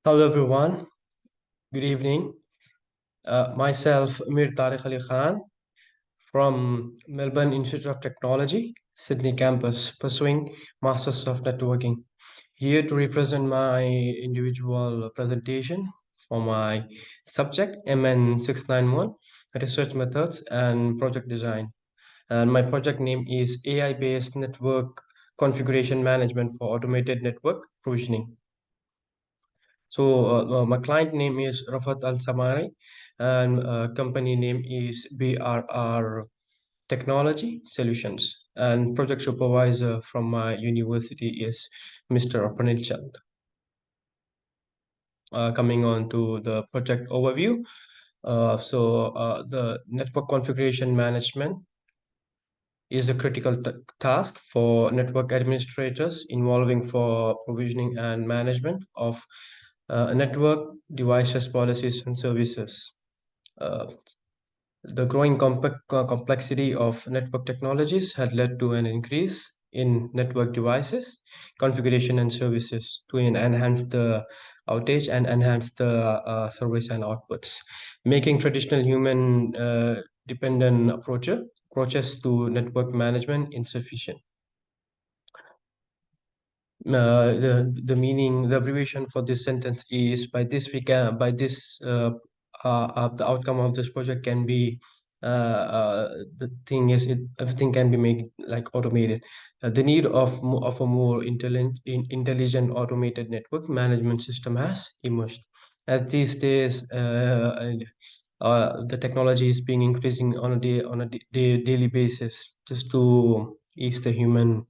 Hello everyone, good evening. Myself Mir Tariq Ali Khan from Melbourne Institute of Technology, Sydney campus, pursuing Masters of Networking. Here to represent my individual presentation for my subject MN691, Research Methods and Project Design. And my project name is AI-based Network Configuration Management for Automated Network Provisioning. My client name is Rafat Al Samari, and company name is BRR Technology Solutions. And project supervisor from my university is Mr. Pranil Chand. Coming on to the project overview. The network configuration management is a critical task for network administrators involving for provisioning and management of network devices, policies, and services. Uh, the growing complexity of network technologies had led to an increase in network devices, configuration, and services to enhance the outage and enhance the service and outputs, making traditional human dependent approaches to network management insufficient. The abbreviation for this sentence is the outcome of this project can be the thing is everything can be made like automated. The need of a more intelligent automated network management system has emerged. As these days, the technology is being increasing on a daily basis just to ease the human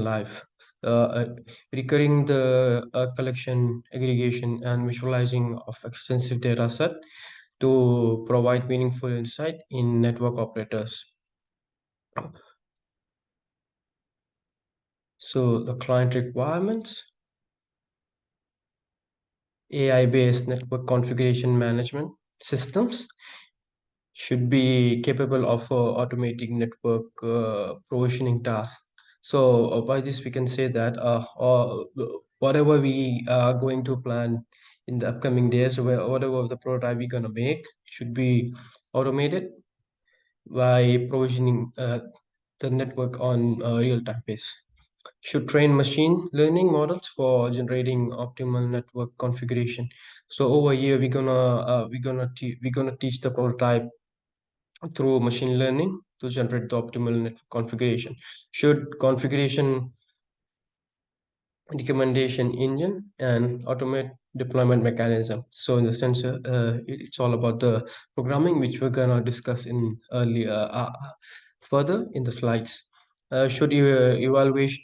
life. Recurring the collection, aggregation, and visualizing of extensive data set to provide meaningful insight in network operators. So the client requirements, AI-based network configuration management systems should be capable of automating network provisioning tasks. By this, we can say that whatever we are going to plan in the upcoming days, whatever the prototype we're going to make should be automated by provisioning the network on a real-time basis. Should train machine learning models for generating optimal network configuration. So over here, we're gonna teach the prototype through machine learning to generate the optimal network configuration. Should configuration recommendation engine and automate deployment mechanism. So in the sense, it's all about the programming, which we're gonna discuss in further in the slides. Should evaluate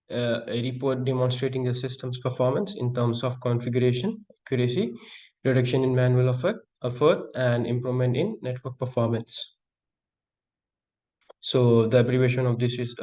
a report demonstrating the system's performance in terms of configuration, accuracy, reduction in manual effort, and improvement in network performance. So the abbreviation of this is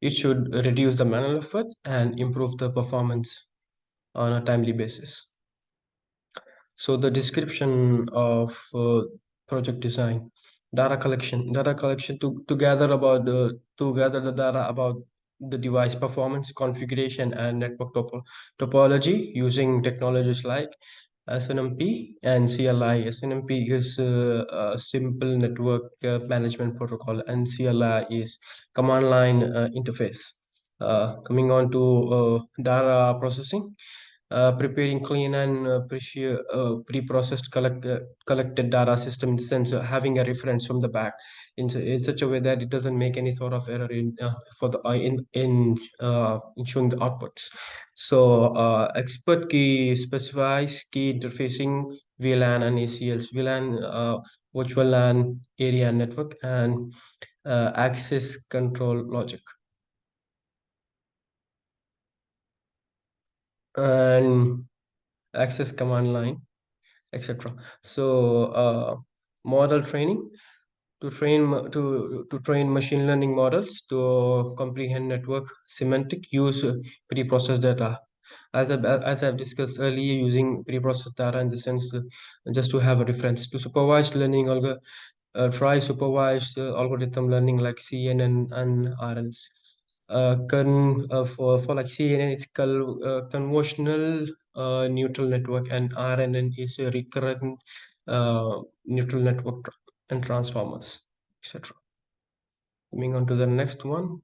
it should reduce the manual effort and improve the performance on a timely basis. So the description of project design, data collection to gather the data about the device performance, configuration, and network topology using technologies like SNMP and CLI. SNMP is a simple network management protocol, and CLI is command line interface. Coming on to data processing, preparing clean and pre-processed collected data system in the sense of having a reference from the back in such a way that it doesn't make any sort of error in showing the outputs. So expert key specifies key interfacing VLAN and ACLs, VLAN, virtual LAN area network, and access control logic. And access command line, etc. So model training to train machine learning models to comprehend network semantic use pre-processed data. As I've discussed earlier, using pre-processed data in the sense just to have a reference to supervised learning try supervised algorithm learning like CNN and RNs. for like CNN, it's called convolutional neutral network, and RNN is a recurrent neutral network and transformers, etc. Moving on to the next one.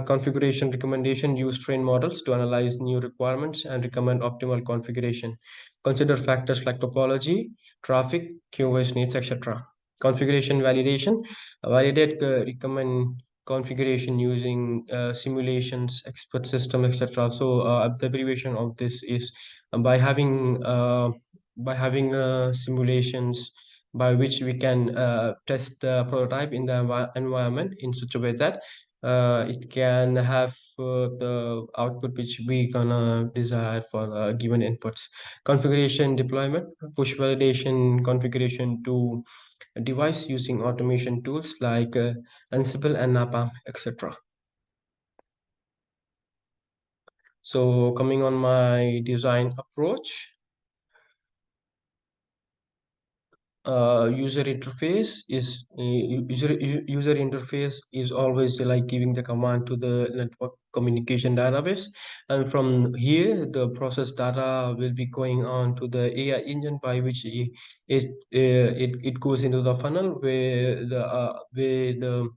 Configuration recommendation: use train models to analyze new requirements and recommend optimal configuration. Consider factors like topology, traffic, QoS needs, etc. Configuration validation: validate, recommend configuration using simulations, expert system, etc. So the abbreviation of this is by having simulations by which we can test the prototype in the environment in such a way that it can have the output which we gonna desire for given inputs. Configuration deployment: push validation configuration to a device using automation tools like Ansible and Napalm, etc. So coming on my design approach, user interface is always like giving the command to the network communication database, and from here the process data will be going on to the AI engine by which it goes into the funnel where the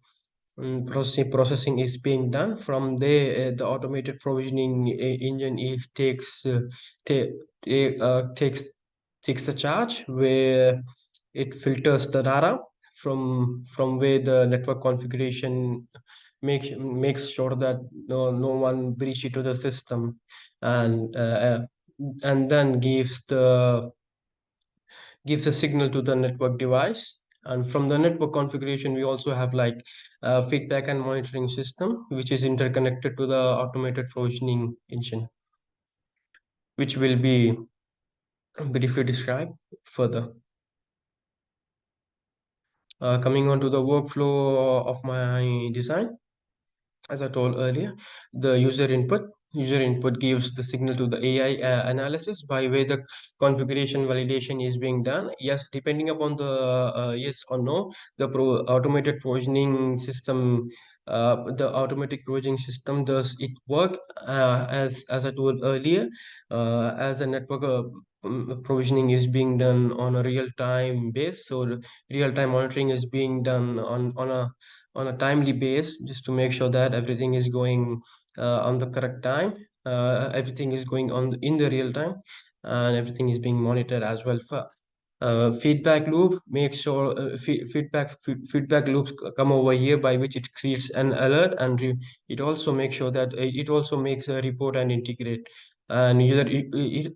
processing is being done. From there the automated provisioning engine is ta- takes the charge, where it filters the data from where the network configuration makes sure that no one breach into the system, and and then gives a signal to the network device. And from the network configuration we also have like feedback and monitoring system, which is interconnected to the automated provisioning engine, which will be briefly described further. Coming on to the workflow of my design, as I told earlier, the user input gives the signal to the AI analysis by way the configuration validation is being done. Yes, depending upon the yes or no, the automated provisioning system, the automatic provisioning system, does it work as I told earlier, as a network provisioning is being done on a real time base. So the real time monitoring is being done on a timely base, just to make sure that everything is going on the correct time, everything is going on in the real time, and everything is being monitored as well. For feedback loop, make sure feedback loops come over here by which it creates an alert, and it also makes sure that it also makes a report and integrate. And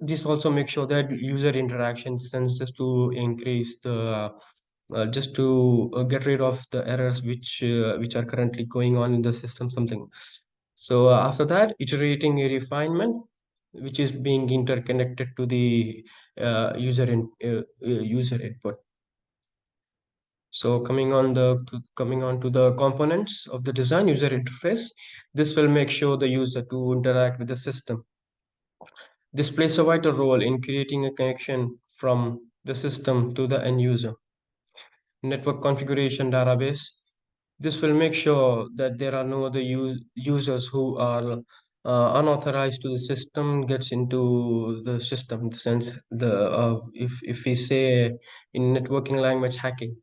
this also makes sure that user interaction sends just to increase the just to get rid of the errors which are currently going on in the system, something. So after that, iterating a refinement, which is being interconnected to the user input. So coming on to the components of the design user interface, this will make sure the user to interact with the system. This plays a vital role in creating a connection from the system to the end user. Network configuration database. This will make sure that there are no other users who are unauthorized to the system gets into the system. In the sense, the if we say in networking language hacking,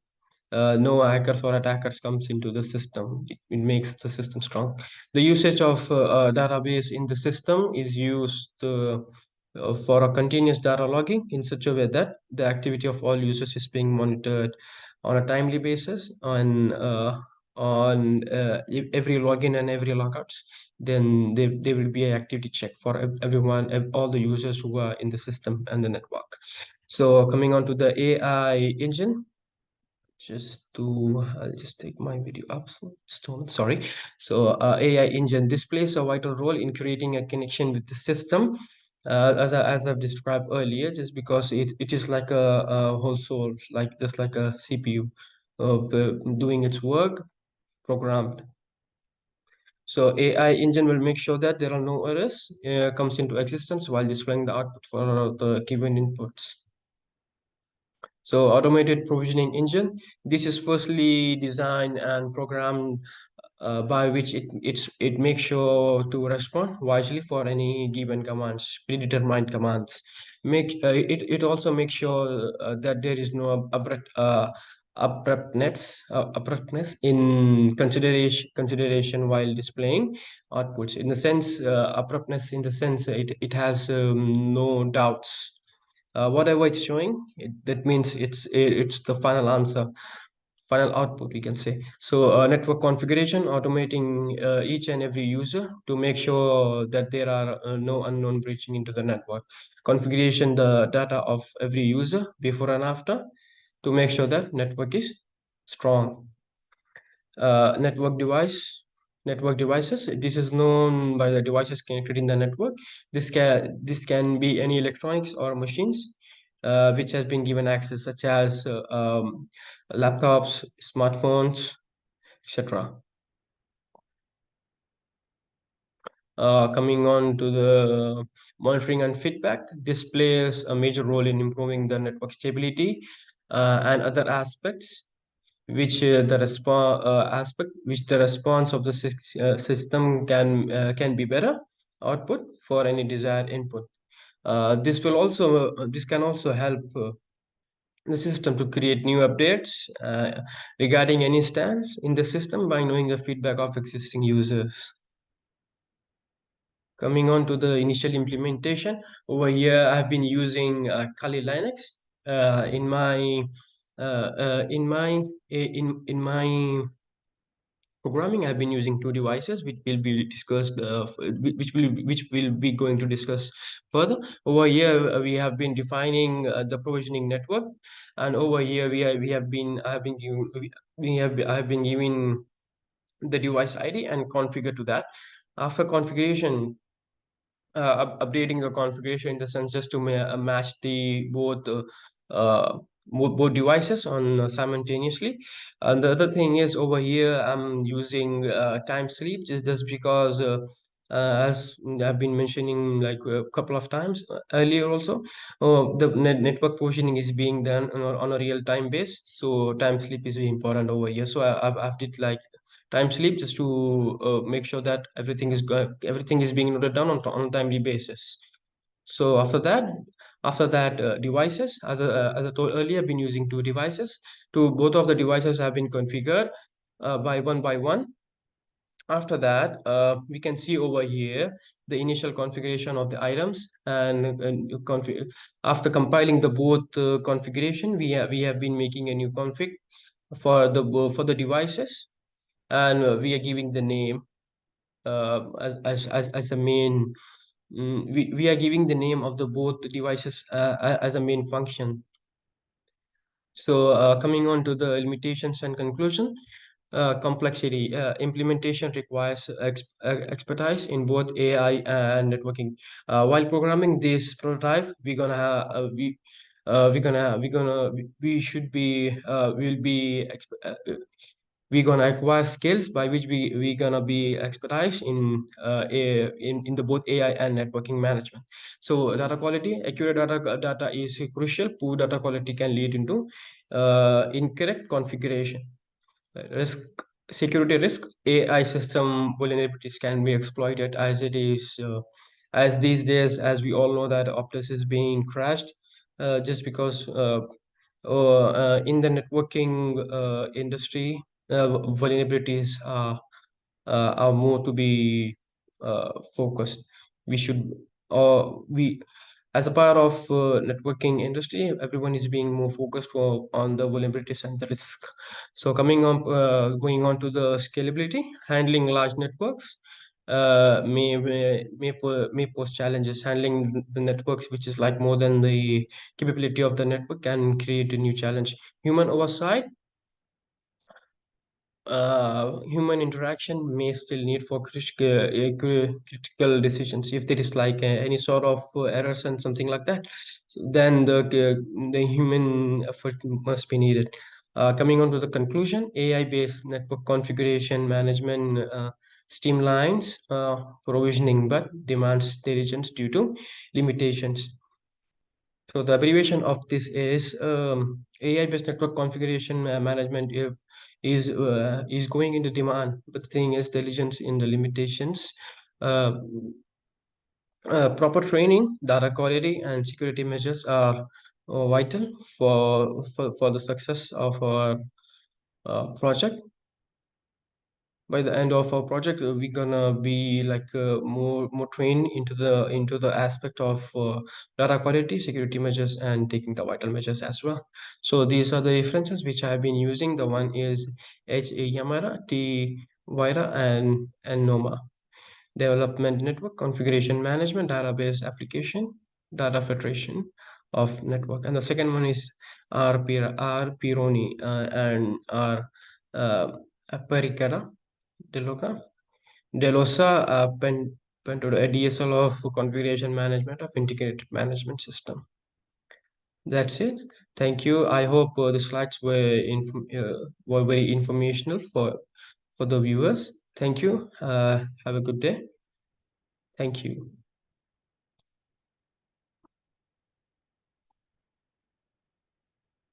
no hackers or attackers comes into the system. It makes the system strong. The usage of database in the system is used for a continuous data logging in such a way that the activity of all users is being monitored on a timely basis on every login and every logouts. Then there will be an activity check for everyone, all the users who are in the system and the network. So coming on to the AI engine, I'll just take my video up. Sorry. So AI engine displays a vital role in creating a connection with the system, as I've described earlier, just because it is like a whole soul, like just like a CPU doing its work programmed. So AI engine will make sure that there are no errors comes into existence while displaying the output for the given inputs. So automated provisioning engine. This is firstly designed and programmed by which it makes sure to respond wisely for any given commands, predetermined commands. It also makes sure that there is no abruptness in consideration while displaying outputs. In the sense, abruptness in the sense it has no doubts. Whatever it's showing, that means it's the final answer, final output, we can say. So network configuration, automating each and every user to make sure that there are no unknown breaching into the network. Configuration the data of every user before and after to make sure that network is strong. Network devices, this is known by the devices connected in the network. This can be any electronics or machines which has been given access, such as laptops, smartphones, etc. Coming on to the monitoring and feedback, this plays a major role in improving the network stability and other aspects which the response of the system can be better output for any desired input. This can also help the system to create new updates regarding any stance in the system by knowing the feedback of existing users. Coming on to the initial implementation, over here I've been using Kali Linux in my in my programming. I've been using two devices which will be discussed which will be going to discuss further. Over here we have been defining the provisioning network, and over here I have been giving the device ID and configure to that. After configuration, updating the configuration in the sense just to match the uh, both devices on simultaneously. And the other thing is, over here I'm using time sleep just because as I've been mentioning like a couple of times earlier also, the network provisioning is being done on a real time base, so time sleep is very important over here. So I've did like time sleep just to make sure that everything is being noted down on a timely basis. So after that devices, as I told earlier, I've been using two devices. Both of the devices have been configured by one. After that, we can see over here the initial configuration of the items, after compiling the both configuration, we have been making a new config for the devices, and we are giving the name as a main. We are giving the name of the both devices as a main function. So coming on to the limitations and conclusion, complexity. Implementation requires expertise in both AI and networking. While programming this prototype, we should be will be we're gonna acquire skills by which we gonna be expertise in the both AI and networking management. So data quality, accurate data is crucial. Poor data quality can lead into incorrect configuration. Risk Security risk, AI system vulnerabilities can be exploited as it is as these days, as we all know that Optus is being crashed just because in the networking industry, vulnerabilities are more to be focused. We should, we as a part of networking industry, everyone is being more focused on the vulnerabilities and the risk. So going on to the scalability, handling large networks may pose challenges. Handling the networks which is like more than the capability of the network can create a new challenge. Human oversight, human interaction may still need for critical decisions. If there is like any sort of errors and something like that, so then the human effort must be needed. Coming on to the conclusion, AI-based network configuration management streamlines provisioning, but demands diligence due to limitations. So the abbreviation of this is AI-based network configuration management is going into demand. But the thing is, diligence in the limitations, uh, proper training, data quality, and security measures are vital for the success of our project. By the end of our project, we're gonna be like more trained into the aspect of data quality, security measures, and taking the vital measures as well. So these are the references which I have been using. The one is H A Yamara, T Vira, and Noma. Development network, configuration management, database application, data federation of network. And the second one is R Pironi and R Pericada Deloca. Delosa Pentodo, a DSL of configuration management of integrated management system. That's it. Thank you. I hope the slides were very informational for the viewers. Thank you. Have a good day. Thank you.